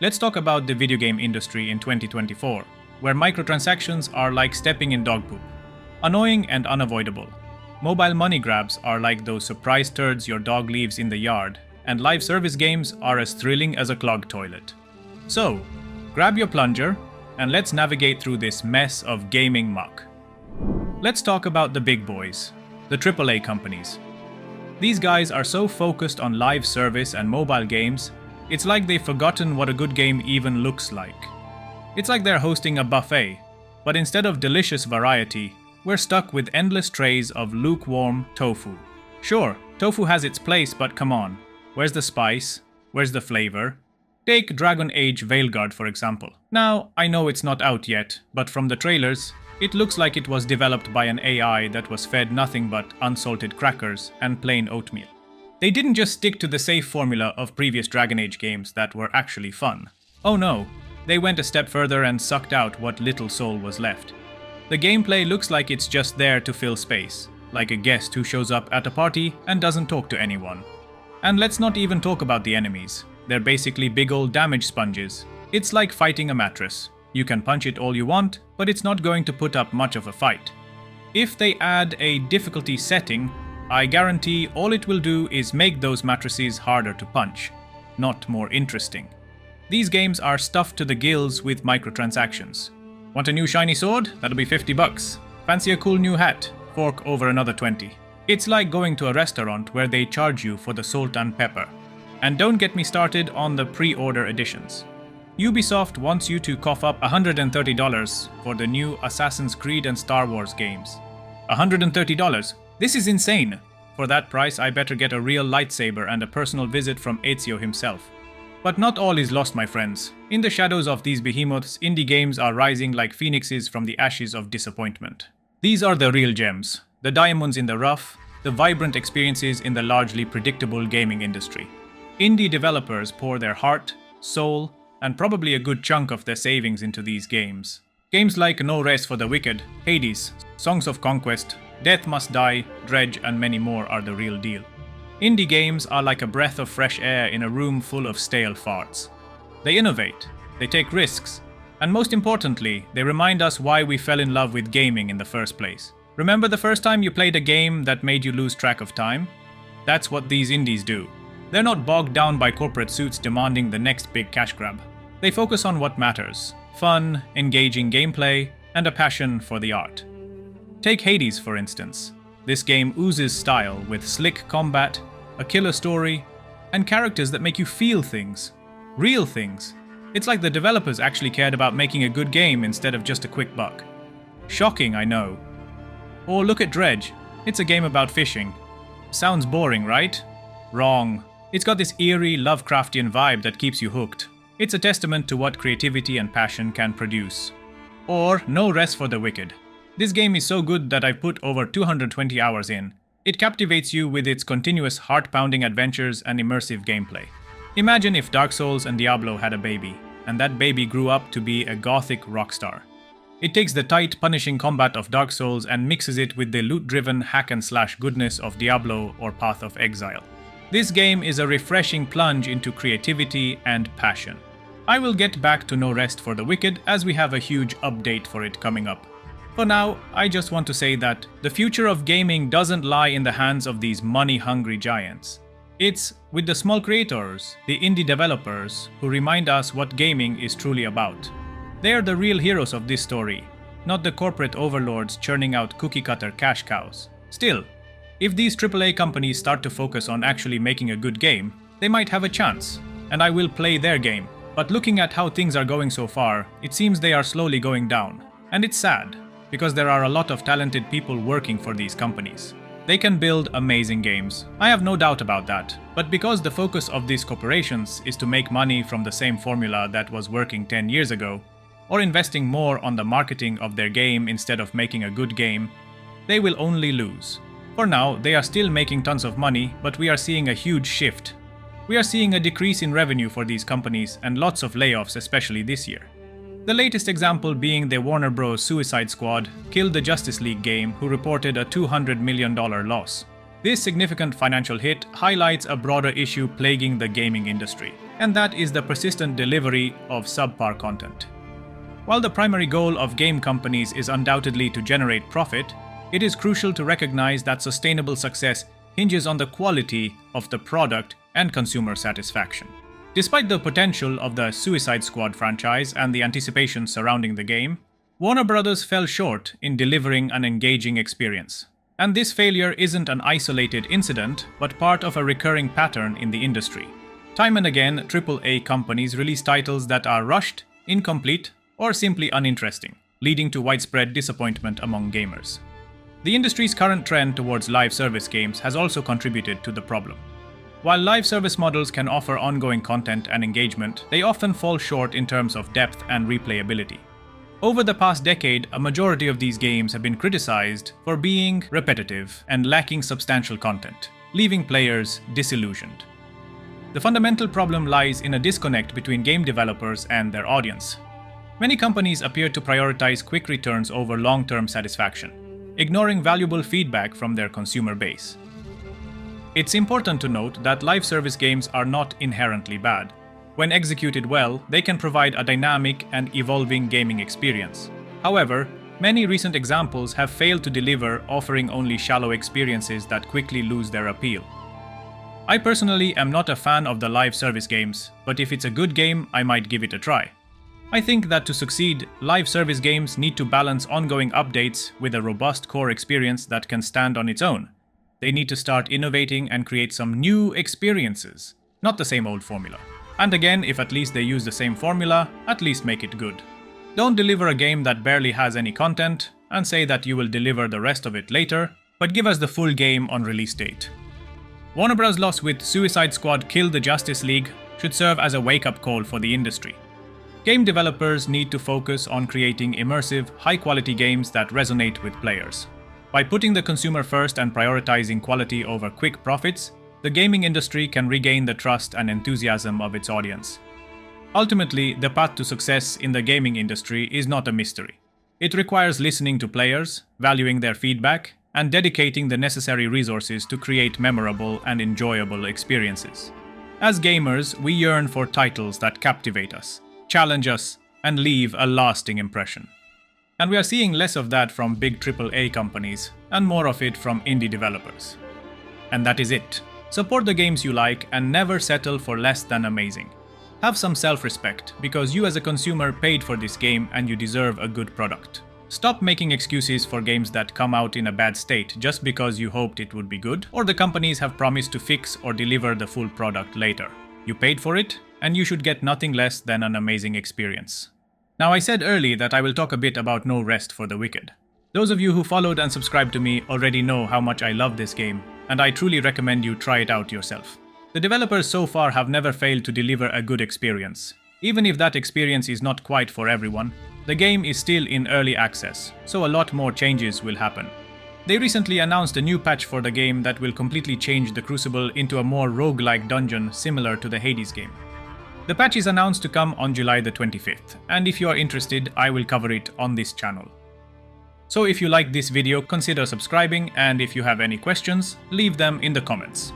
Let's talk about the video game industry in 2024, where microtransactions are like stepping in dog poop. Annoying and unavoidable. Mobile money grabs are like those surprise turds your dog leaves in the yard, and live service games are as thrilling as a clogged toilet. So, grab your plunger, and let's navigate through this mess of gaming muck. Let's talk about the big boys, the AAA companies. These guys are so focused on live service and mobile games, it's like they've forgotten what a good game even looks like. It's like they're hosting a buffet, but instead of delicious variety, we're stuck with endless trays of lukewarm tofu. Sure, tofu has its place, but come on. Where's the spice? Where's the flavor? Take Age Veilguard for example. Now, I know it's not out yet, but from the trailers, it looks like it was developed by an AI that was fed nothing but unsalted crackers and plain oatmeal. They didn't just stick to the safe formula of previous Dragon Age games that were actually fun. Oh no, they went a step further and sucked out what little soul was left. The gameplay looks like it's just there to fill space, like a guest who shows up at a party and doesn't talk to anyone. And let's not even talk about the enemies. They're basically big old damage sponges. It's like fighting a mattress. You can punch it all you want, but it's not going to put up much of a fight. If they add a difficulty setting, I guarantee all it will do is make those mattresses harder to punch, not more interesting. These games are stuffed to the gills with microtransactions. Want a new shiny sword? That'll be $50. Fancy a cool new hat? Fork over another 20. It's like going to a restaurant where they charge you for the salt and pepper. And don't get me started on the pre-order editions. Ubisoft wants you to cough up $130 for the new Assassin's Creed and Star Wars games. $130? This is insane! For that price, I better get a real lightsaber and a personal visit from Ezio himself. But not all is lost, my friends. In the shadows of these behemoths, indie games are rising like phoenixes from the ashes of disappointment. These are the real gems, the diamonds in the rough, the vibrant experiences in the largely predictable gaming industry. Indie developers pour their heart, soul, and probably a good chunk of their savings into these games. Games like No Rest for the Wicked, Hades, Songs of Conquest, Death Must Die, Dredge, and many more are the real deal. Indie games are like a breath of fresh air in a room full of stale farts. They innovate, they take risks, and most importantly, they remind us why we fell in love with gaming in the first place. Remember the first time you played a game that made you lose track of time? That's what these indies do. They're not bogged down by corporate suits demanding the next big cash grab. They focus on what matters: fun, engaging gameplay, and a passion for the art. Take Hades, for instance. This game oozes style with slick combat, a killer story, and characters that make you feel things. Real things. It's like the developers actually cared about making a good game instead of just a quick buck. Shocking, I know. Or look at Dredge. It's a game about fishing. Sounds boring, right? Wrong. It's got this eerie, Lovecraftian vibe that keeps you hooked. It's a testament to what creativity and passion can produce. Or No Rest for the Wicked. This game is so good that I've put over 220 hours in. It captivates you with its continuous heart-pounding adventures and immersive gameplay. Imagine if Dark Souls and Diablo had a baby, and that baby grew up to be a gothic rockstar. It takes the tight, punishing combat of Dark Souls and mixes it with the loot-driven hack-and-slash goodness of Diablo or Path of Exile. This game is a refreshing plunge into creativity and passion. I will get back to No Rest for the Wicked as we have a huge update for it coming up. For now, I just want to say that the future of gaming doesn't lie in the hands of these money-hungry giants. It's with the small creators, the indie developers, who remind us what gaming is truly about. They are the real heroes of this story, not the corporate overlords churning out cookie-cutter cash cows. Still, if these AAA companies start to focus on actually making a good game, they might have a chance, and I will play their game. But looking at how things are going so far, it seems they are slowly going down. And it's sad, because there are a lot of talented people working for these companies. They can build amazing games, I have no doubt about that, but because the focus of these corporations is to make money from the same formula that was working 10 years ago, or investing more on the marketing of their game instead of making a good game, they will only lose. For now, they are still making tons of money, but we are seeing a huge shift. We are seeing a decrease in revenue for these companies and lots of layoffs, especially this year. The latest example being the Warner Bros. Suicide Squad killed the Justice League game, who reported a $200 million loss. This significant financial hit highlights a broader issue plaguing the gaming industry, and that is the persistent delivery of subpar content. While the primary goal of game companies is undoubtedly to generate profit, it is crucial to recognize that sustainable success hinges on the quality of the product and consumer satisfaction. Despite the potential of the Suicide Squad franchise and the anticipation surrounding the game, Warner Bros. Fell short in delivering an engaging experience. And this failure isn't an isolated incident, but part of a recurring pattern in the industry. Time and again, AAA companies release titles that are rushed, incomplete, or simply uninteresting, leading to widespread disappointment among gamers. The industry's current trend towards live service games has also contributed to the problem. While live service models can offer ongoing content and engagement, they often fall short in terms of depth and replayability. Over the past decade, a majority of these games have been criticized for being repetitive and lacking substantial content, leaving players disillusioned. The fundamental problem lies in a disconnect between game developers and their audience. Many companies appear to prioritize quick returns over long-term satisfaction, ignoring valuable feedback from their consumer base. It's important to note that live service games are not inherently bad. When executed well, they can provide a dynamic and evolving gaming experience. However, many recent examples have failed to deliver, offering only shallow experiences that quickly lose their appeal. I personally am not a fan of the live service games, but if it's a good game, I might give it a try. I think that to succeed, live service games need to balance ongoing updates with a robust core experience that can stand on its own. They need to start innovating and create some new experiences, not the same old formula. And again, if at least they use the same formula, at least make it good. Don't deliver a game that barely has any content and say that you will deliver the rest of it later, but give us the full game on release date. Warner Bros. Loss with Suicide Squad Kill the Justice League should serve as a wake-up call for the industry. Game developers need to focus on creating immersive, high-quality games that resonate with players. By putting the consumer first and prioritizing quality over quick profits, the gaming industry can regain the trust and enthusiasm of its audience. Ultimately, the path to success in the gaming industry is not a mystery. It requires listening to players, valuing their feedback, and dedicating the necessary resources to create memorable and enjoyable experiences. As gamers, we yearn for titles that captivate us, challenge us, and leave a lasting impression. And we are seeing less of that from big AAA companies, and more of it from indie developers. And that is it. Support the games you like and never settle for less than amazing. Have some self-respect, because you as a consumer paid for this game and you deserve a good product. Stop making excuses for games that come out in a bad state just because you hoped it would be good, or the companies have promised to fix or deliver the full product later. You paid for it, and you should get nothing less than an amazing experience. Now, I said early that I will talk a bit about No Rest for the Wicked. Those of you who followed and subscribed to me already know how much I love this game, and I truly recommend you try it out yourself. The developers so far have never failed to deliver a good experience. Even if that experience is not quite for everyone, the game is still in early access, so a lot more changes will happen. They recently announced a new patch for the game that will completely change the Crucible into a more roguelike dungeon similar to the Hades game. The patch is announced to come on July the 25th, and if you are interested, I will cover it on this channel. So if you like this video, consider subscribing, and if you have any questions, leave them in the comments.